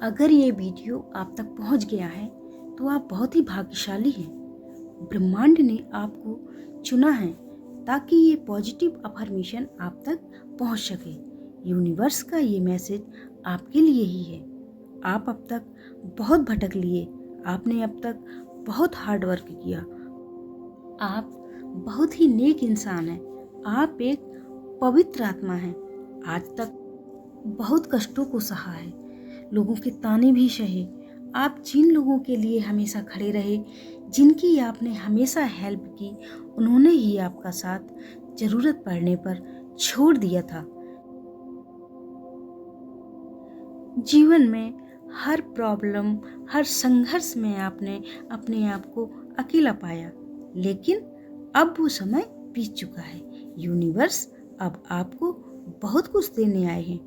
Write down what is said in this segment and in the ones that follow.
अगर ये वीडियो आप तक पहुंच गया है तो आप बहुत ही भाग्यशाली हैं। ब्रह्मांड ने आपको चुना है ताकि ये पॉजिटिव अफर्मेशन आप तक पहुंच सके। यूनिवर्स का ये मैसेज आपके लिए ही है। आप अब तक बहुत भटक लिए, आपने अब तक बहुत हार्ड वर्क किया। आप बहुत ही नेक इंसान हैं। आप एक पवित्र आत्मा हैं। आज तक बहुत कष्टों को सहा है, लोगों के ताने भी सहे। आप जिन लोगों के लिए हमेशा खड़े रहे, जिनकी आपने हमेशा हेल्प की, उन्होंने ही आपका साथ जरूरत पड़ने पर छोड़ दिया था। जीवन में हर प्रॉब्लम, हर संघर्ष में आपने अपने आप को अकेला पाया, लेकिन अब वो समय बीत चुका है। यूनिवर्स अब आपको बहुत कुछ देने आए हैं।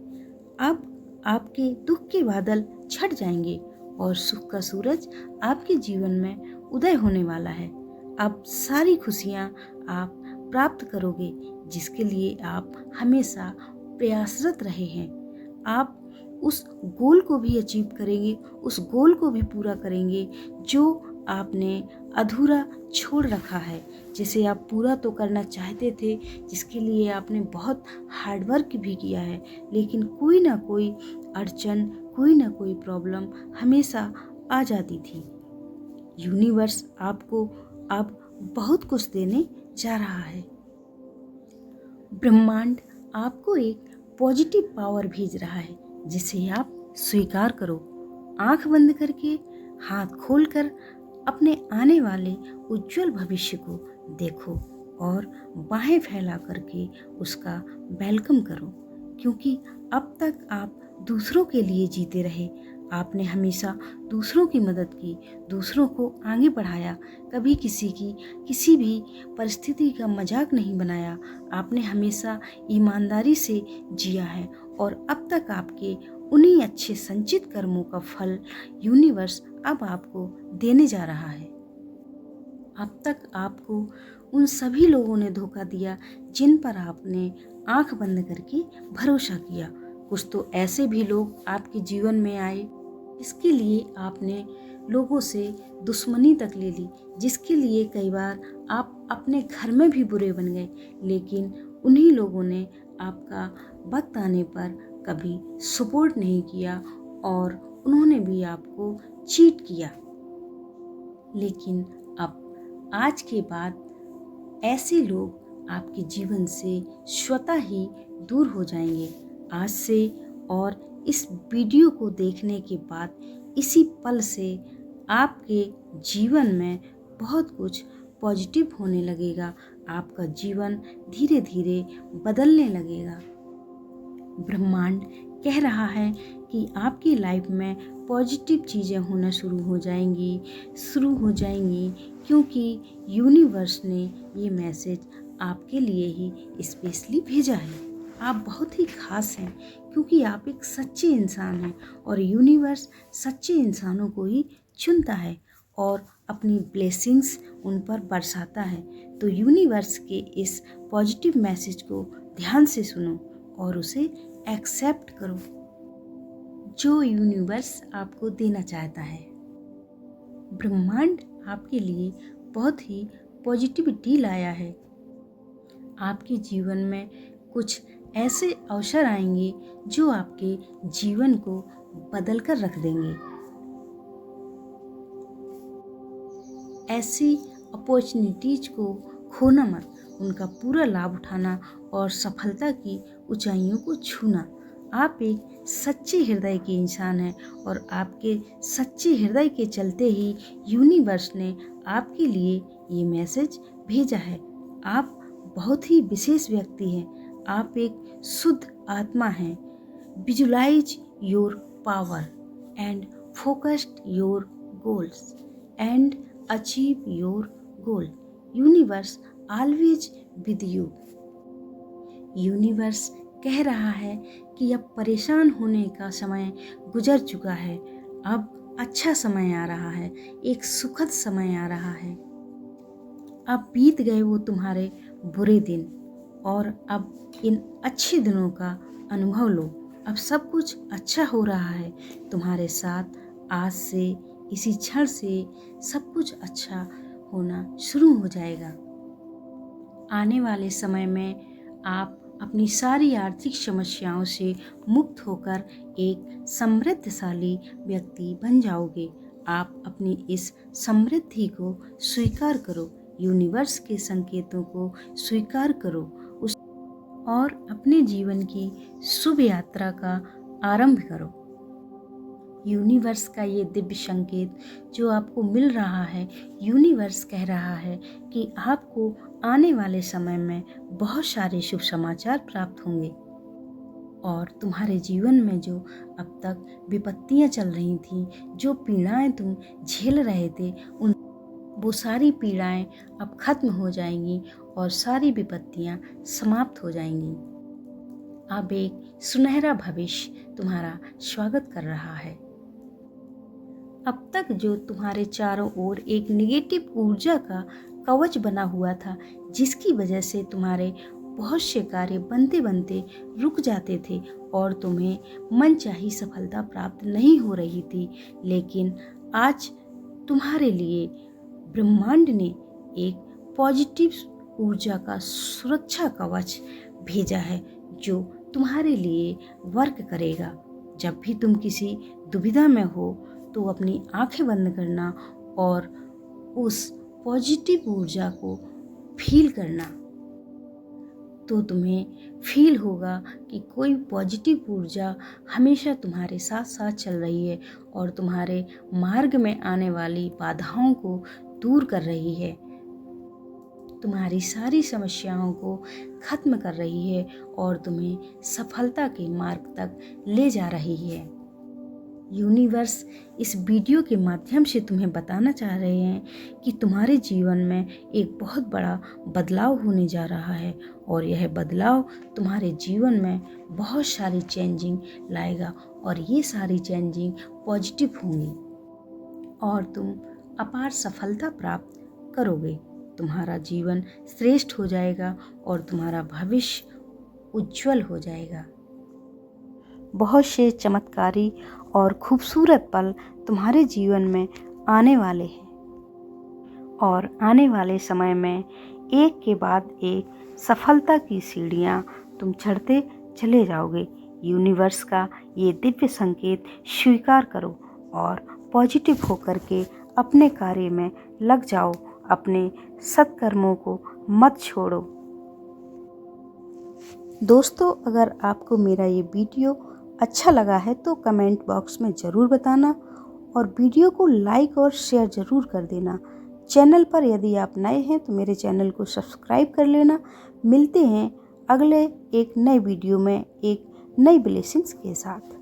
अब आपके दुख के बादल छट जाएंगे और सुख का सूरज आपके जीवन में उदय होने वाला है। अब सारी खुशियां आप प्राप्त करोगे जिसके लिए आप हमेशा प्रयासरत रहे हैं। आप उस गोल को भी अचीव करेंगे, उस गोल को भी पूरा करेंगे जो आपने अधूरा छोड़ रखा है, जिसे आप पूरा तो करना चाहते थे, जिसके लिए आपने बहुत हार्ड वर्क भी किया है, लेकिन कोई ना कोई अड़चन, कोई ना कोई प्रॉब्लम हमेशा आ जाती थी। यूनिवर्स आपको अब बहुत कुछ देने जा रहा है। ब्रह्मांड आपको एक पॉजिटिव पावर भेज रहा है जिसे आप स्वीकार करो। आंख बंद करके, हाथ खोलकर अपने आने वाले उज्जवल भविष्य को देखो और बाहें फैला करके उसका वेलकम करो, क्योंकि अब तक आप दूसरों के लिए जीते रहे। आपने हमेशा दूसरों की मदद की, दूसरों को आगे बढ़ाया, कभी किसी की किसी भी परिस्थिति का मजाक नहीं बनाया। आपने हमेशा ईमानदारी से जिया है और अब तक आपके उन्हीं अच्छे संचित कर्मों का फल यूनिवर्स अब आपको देने जा रहा है। अब तक आपको उन सभी लोगों ने धोखा दिया जिन पर आपने आंख बंद करके भरोसा किया। कुछ तो ऐसे भी लोग आपके जीवन में आए जिसके लिए आपने लोगों से दुश्मनी तक ले ली, जिसके लिए कई बार आप अपने घर में भी बुरे बन गए, लेकिन उन्हीं लोगों ने आपका वक्त आने पर कभी सपोर्ट नहीं किया और उन्होंने भी आपको चीट किया। लेकिन अब आज के बाद ऐसे लोग आपके जीवन से स्वतः ही दूर हो जाएंगे। आज से और इस वीडियो को देखने के बाद, इसी पल से आपके जीवन में बहुत कुछ पॉजिटिव होने लगेगा। आपका जीवन धीरे धीरे बदलने लगेगा। ब्रह्मांड कह रहा है कि आपकी लाइफ में पॉजिटिव चीज़ें होना शुरू हो जाएंगी, क्योंकि यूनिवर्स ने ये मैसेज आपके लिए ही स्पेशली भेजा है। आप बहुत ही खास हैं क्योंकि आप एक सच्चे इंसान हैं और यूनिवर्स सच्चे इंसानों को ही चुनता है और अपनी ब्लेसिंग्स उन पर बरसाता है। तो यूनिवर्स के इस पॉजिटिव मैसेज को ध्यान से सुनो और उसे एक्सेप्ट करो जो यूनिवर्स आपको देना चाहता है। ब्रह्मांड आपके लिए बहुत ही पॉजिटिविटी लाया है। आपके जीवन में कुछ ऐसे अवसर आएंगे जो आपके जीवन को बदल कर रख देंगे। ऐसी अपॉर्चुनिटीज को खोना मत, उनका पूरा लाभ उठाना और सफलता की ऊंचाइयों को छूना। आप एक सच्चे हृदय के इंसान हैं और आपके सच्चे हृदय के चलते ही यूनिवर्स ने आपके लिए ये मैसेज भेजा है। आप बहुत ही विशेष व्यक्ति हैं। आप एक शुद्ध आत्मा हैं। Visualise your power and focused your goals and achieve your goal. Universe always with you. Universe कह रहा है कि अब परेशान होने का समय गुजर चुका है। अब अच्छा समय आ रहा है, एक सुखद समय आ रहा है। अब बीत गए वो तुम्हारे बुरे दिन और अब इन अच्छे दिनों का अनुभव लो अब सब कुछ अच्छा हो रहा है तुम्हारे साथ। आज से, इसी क्षण से सब कुछ अच्छा होना शुरू हो जाएगा। आने वाले समय में आप अपनी सारी आर्थिक समस्याओं से मुक्त होकर एक समृद्धशाली व्यक्ति बन जाओगे। आप अपनी इस समृद्धि को स्वीकार करो, यूनिवर्स के संकेतों को स्वीकार करो और अपने जीवन की शुभ यात्रा का आरंभ करो। यूनिवर्स का ये दिव्य संकेत जो आपको मिल रहा है, यूनिवर्स कह रहा है कि आपको आने वाले समय में बहुत सारे शुभ समाचार प्राप्त होंगे और तुम्हारे जीवन में जो अब तक विपत्तियां चल रही थीं, जो पीड़ाएं तुम झेल रहे थे, वो सारी पीड़ाएं अब खत्म हो जाएंगी और सारी विपत्तियां समाप्त हो जाएंगी। अब एक सुनहरा भविष्य तुम्हारा स्वागत कर रहा है। अब तक जो तुम्हारे चारों ओर एक नेगेटिव ऊर्जा का कवच बना हुआ था, जिसकी वजह से तुम्हारे बहुत से कार्य बनते बनते रुक जाते थे और तुम्हें मनचाही सफलता प्राप्त नहीं हो रही थी, लेकिन आज तुम्हारे लिए ब्रह्मांड ने एक पॉजिटिव ऊर्जा का सुरक्षा कवच भेजा है जो तुम्हारे लिए वर्क करेगा। जब भी तुम किसी दुविधा में हो तो अपनी आंखें बंद करना और उस पॉजिटिव ऊर्जा को फील करना, तो तुम्हें फील होगा कि कोई पॉजिटिव ऊर्जा हमेशा तुम्हारे साथ साथ चल रही है और तुम्हारे मार्ग में आने वाली बाधाओं को दूर कर रही है, तुम्हारी सारी समस्याओं को खत्म कर रही है और तुम्हें सफलता के मार्ग तक ले जा रही है। यूनिवर्स इस वीडियो के माध्यम से तुम्हें बताना चाह रहे हैं कि तुम्हारे जीवन में एक बहुत बड़ा बदलाव होने जा रहा है और यह बदलाव तुम्हारे जीवन में बहुत सारी चेंजिंग लाएगा और ये सारी चेंजिंग पॉजिटिव होंगी और तुम अपार सफलता प्राप्त करोगे। तुम्हारा जीवन श्रेष्ठ हो जाएगा और तुम्हारा भविष्य उज्जवल हो जाएगा। बहुत से चमत्कारी और खूबसूरत पल तुम्हारे जीवन में आने वाले हैं और आने वाले समय में एक के बाद एक सफलता की सीढ़ियाँ तुम चढ़ते चले जाओगे। यूनिवर्स का ये दिव्य संकेत स्वीकार करो और पॉजिटिव होकर के अपने कार्य में लग जाओ, अपने सत्कर्मों को मत छोड़ो। दोस्तों, अगर आपको मेरा ये वीडियो अच्छा लगा है तो कमेंट बॉक्स में ज़रूर बताना और वीडियो को लाइक और शेयर ज़रूर कर देना। चैनल पर यदि आप नए हैं तो मेरे चैनल को सब्सक्राइब कर लेना। मिलते हैं अगले एक नए वीडियो में एक नई ब्लेसिंग्स के साथ।